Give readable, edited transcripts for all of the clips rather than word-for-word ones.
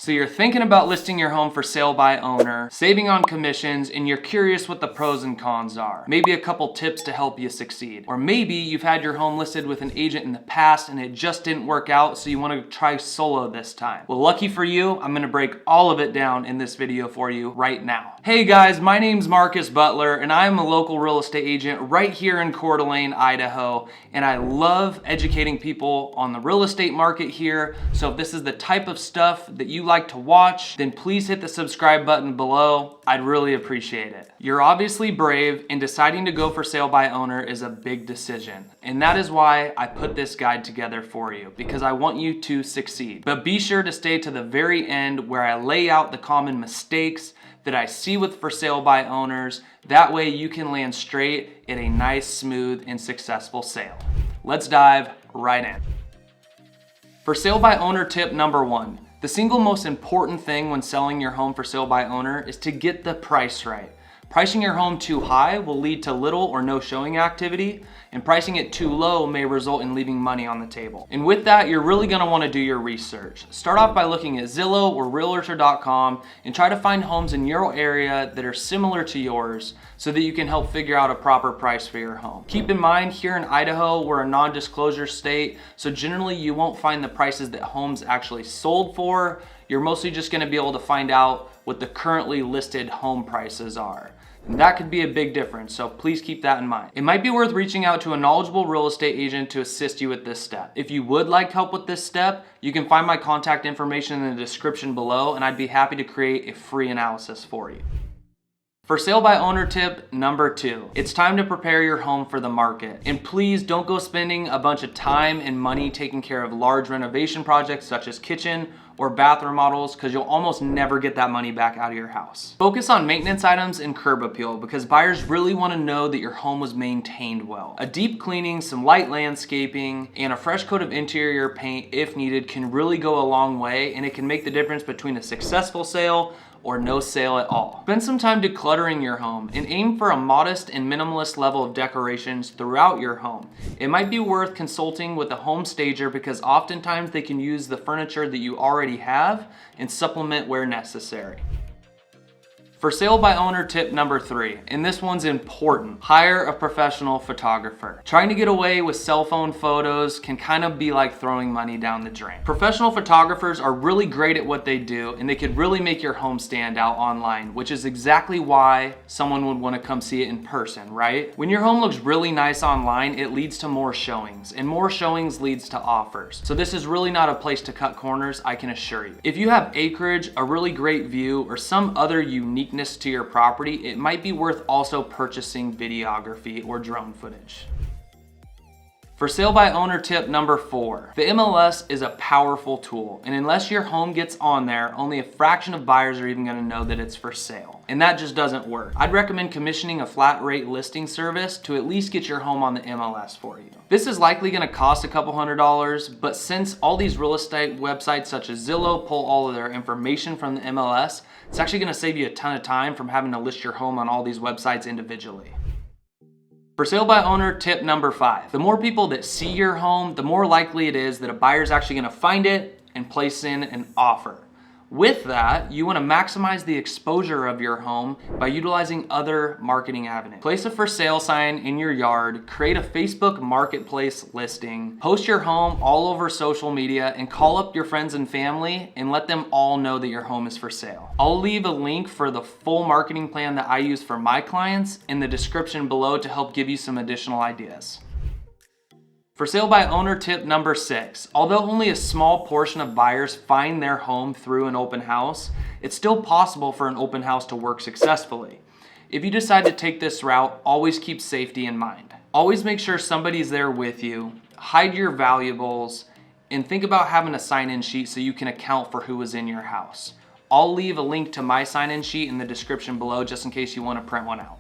So you're thinking about listing your home for sale by owner, saving on commissions, and you're curious what the pros and cons are. Maybe a couple tips to help you succeed. Or maybe you've had your home listed with an agent in the past and it just didn't work out, so you want to try solo this time. Well, lucky for you, I'm gonna break all of it down in this video for you right now. Hey guys, my name's Marcus Butler and I'm a local real estate agent right here in Coeur, Idaho, and I love educating people on the real estate market here. So if this is the type of stuff that you like to watch, then please hit the subscribe button below. I'd really appreciate it. You're obviously brave, and deciding to go for sale by owner is a big decision. And that is why I put this guide together for you, because I want you to succeed. But be sure to stay to the very end where I lay out the common mistakes that I see with for sale by owners. That way you can land straight at a nice, smooth, and successful sale. Let's dive right in. For sale by owner tip number 1. The single most important thing when selling your home for sale by owner is to get the price right. Pricing your home too high will lead to little or no showing activity, and pricing it too low may result in leaving money on the table. And with that, you're really gonna wanna do your research. Start off by looking at Zillow or Realtor.com and try to find homes in your area that are similar to yours so that you can help figure out a proper price for your home. Keep in mind, here in Idaho, we're a non-disclosure state, so generally you won't find the prices that homes actually sold for. You're mostly just gonna be able to find out what the currently listed home prices are. And that could be a big difference, so please keep that in mind. It might be worth reaching out to a knowledgeable real estate agent to assist you with this step. If you would like help with this step, you can find my contact information in the description below, and I'd be happy to create a free analysis for you. For sale by owner tip number 2, it's time to prepare your home for the market. And please don't go spending a bunch of time and money taking care of large renovation projects such as kitchen or bath remodels, because you'll almost never get that money back out of your house. Focus on maintenance items and curb appeal, because buyers really want to know that your home was maintained well. A deep cleaning, some light landscaping, and a fresh coat of interior paint if needed can really go a long way, and it can make the difference between a successful sale or no sale at all. Spend some time decluttering your home and aim for a modest and minimalist level of decorations throughout your home. It might be worth consulting with a home stager, because oftentimes they can use the furniture that you already have and supplement where necessary. For sale by owner tip number 3, and this one's important: hire a professional photographer. Trying to get away with cell phone photos can kind of be like throwing money down the drain. Professional photographers are really great at what they do, and they could really make your home stand out online, which is exactly why someone would want to come see it in person, right? When your home looks really nice online, it leads to more showings, and more showings leads to offers. So this is really not a place to cut corners, I can assure you. If you have acreage, a really great view, or some other uniqueness to your property, it might be worth also purchasing videography or drone footage. For sale by owner tip number 4, the MLS is a powerful tool, and unless your home gets on there, only a fraction of buyers are even going to know that it's for sale. And that just doesn't work. I'd recommend commissioning a flat rate listing service to at least get your home on the MLS for you. This is likely going to cost a couple $100s, but since all these real estate websites such as Zillow pull all of their information from the MLS, it's actually going to save you a ton of time from having to list your home on all these websites individually. For sale by owner tip number 5, the more people that see your home, the more likely it is that a buyer is actually going to find it and place in an offer. With that, you want to maximize the exposure of your home by utilizing other marketing avenues. Place a for sale sign in your yard, create a Facebook marketplace listing, post your home all over social media, and call up your friends and family and let them all know that your home is for sale. I'll leave a link for the full marketing plan that I use for my clients in the description below to help give you some additional ideas. For sale by owner tip number 6, although only a small portion of buyers find their home through an open house, it's still possible for an open house to work successfully. If you decide to take this route, always keep safety in mind. Always make sure somebody's there with you, hide your valuables, and think about having a sign-in sheet so you can account for who was in your house. I'll leave a link to my sign-in sheet in the description below just in case you want to print one out.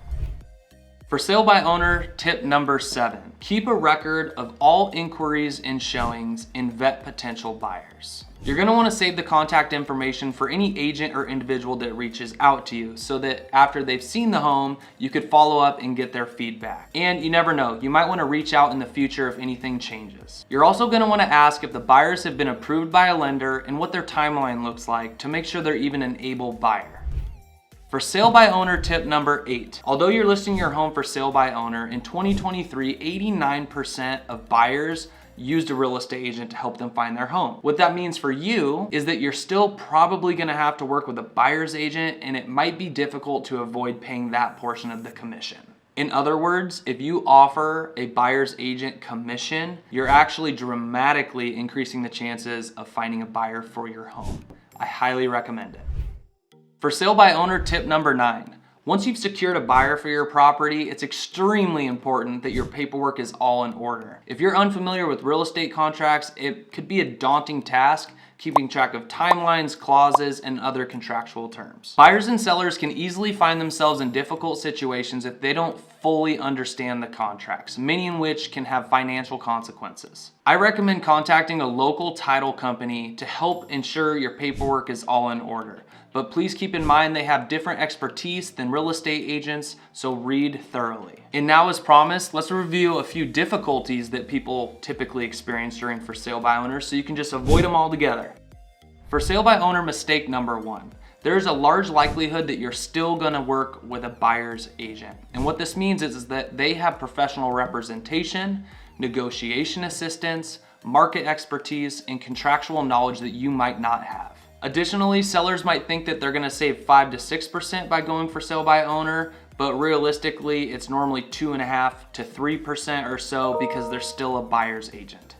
For sale by owner tip number 7, keep a record of all inquiries and showings and vet potential buyers. You're going to want to save the contact information for any agent or individual that reaches out to you so that after they've seen the home, you could follow up and get their feedback. And you never know, you might want to reach out in the future if anything changes. You're also going to want to ask if the buyers have been approved by a lender and what their timeline looks like to make sure they're even an able buyer. For sale by owner tip number 8. Although you're listing your home for sale by owner, in 2023, 89% of buyers used a real estate agent to help them find their home. What that means for you is that you're still probably gonna have to work with a buyer's agent, and it might be difficult to avoid paying that portion of the commission. In other words, if you offer a buyer's agent commission, you're actually dramatically increasing the chances of finding a buyer for your home. I highly recommend it. For sale by owner tip number 9. Once you've secured a buyer for your property, it's extremely important that your paperwork is all in order. If you're unfamiliar with real estate contracts, it could be a daunting task keeping track of timelines, clauses, and other contractual terms. Buyers and sellers can easily find themselves in difficult situations if they don't fully understand the contracts, many in which can have financial consequences. I recommend contacting a local title company to help ensure your paperwork is all in order. But please keep in mind they have different expertise than real estate agents, so read thoroughly. And now, as promised, let's review a few difficulties that people typically experience during for sale by owner so you can just avoid them altogether. For sale by owner mistake number 1. There's a large likelihood that you're still gonna work with a buyer's agent. And what this means is that they have professional representation, negotiation assistance, market expertise, and contractual knowledge that you might not have. Additionally, sellers might think that they're gonna save 5 to 6% by going for sale by owner, but realistically, it's normally 2.5 to 3% or so because they're still a buyer's agent.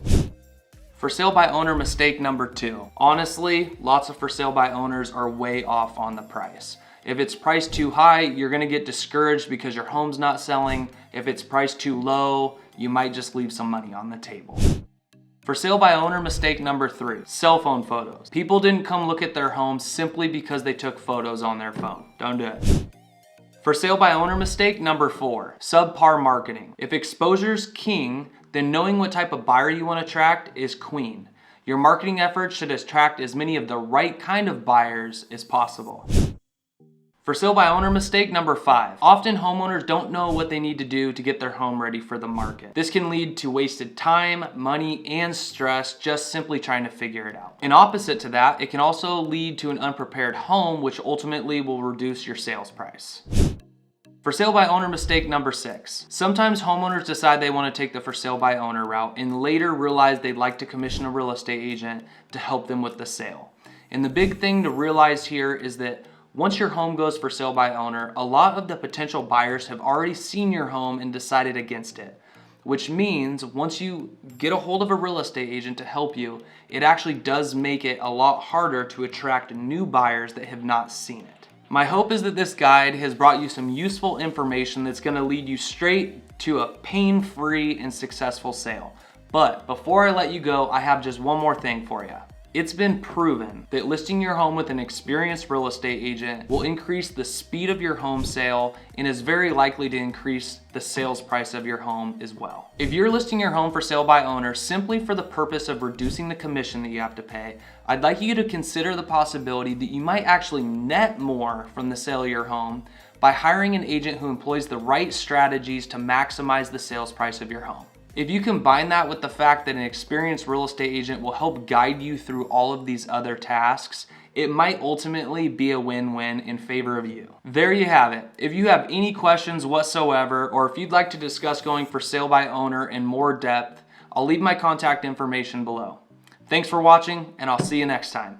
For sale by owner mistake number 2. Honestly, lots of for sale by owners are way off on the price. If it's priced too high, you're gonna get discouraged because your home's not selling. If it's priced too low, you might just leave some money on the table. For sale by owner mistake number 3, cell phone photos. People didn't come look at their home simply because they took photos on their phone. Don't do it. For sale by owner mistake number 4, subpar marketing. If exposure's king, then knowing what type of buyer you want to attract is queen. Your marketing efforts should attract as many of the right kind of buyers as possible. For sale by owner mistake number 5. Often homeowners don't know what they need to do to get their home ready for the market. This can lead to wasted time, money, and stress just simply trying to figure it out. And opposite to that, it can also lead to an unprepared home, which ultimately will reduce your sales price. For sale by owner mistake number 6. Sometimes homeowners decide they want to take the for sale by owner route and later realize they'd like to commission a real estate agent to help them with the sale. And the big thing to realize here is that once your home goes for sale by owner, a lot of the potential buyers have already seen your home and decided against it, which means once you get a hold of a real estate agent to help you, it actually does make it a lot harder to attract new buyers that have not seen it. My hope is that this guide has brought you some useful information that's going to lead you straight to a pain-free and successful sale. But before I let you go, I have just one more thing for you. It's been proven that listing your home with an experienced real estate agent will increase the speed of your home sale and is very likely to increase the sales price of your home as well. If you're listing your home for sale by owner simply for the purpose of reducing the commission that you have to pay, I'd like you to consider the possibility that you might actually net more from the sale of your home by hiring an agent who employs the right strategies to maximize the sales price of your home. If you combine that with the fact that an experienced real estate agent will help guide you through all of these other tasks, it might ultimately be a win-win in favor of you. There you have it. If you have any questions whatsoever, or if you'd like to discuss going for sale by owner in more depth, I'll leave my contact information below. Thanks for watching, and I'll see you next time.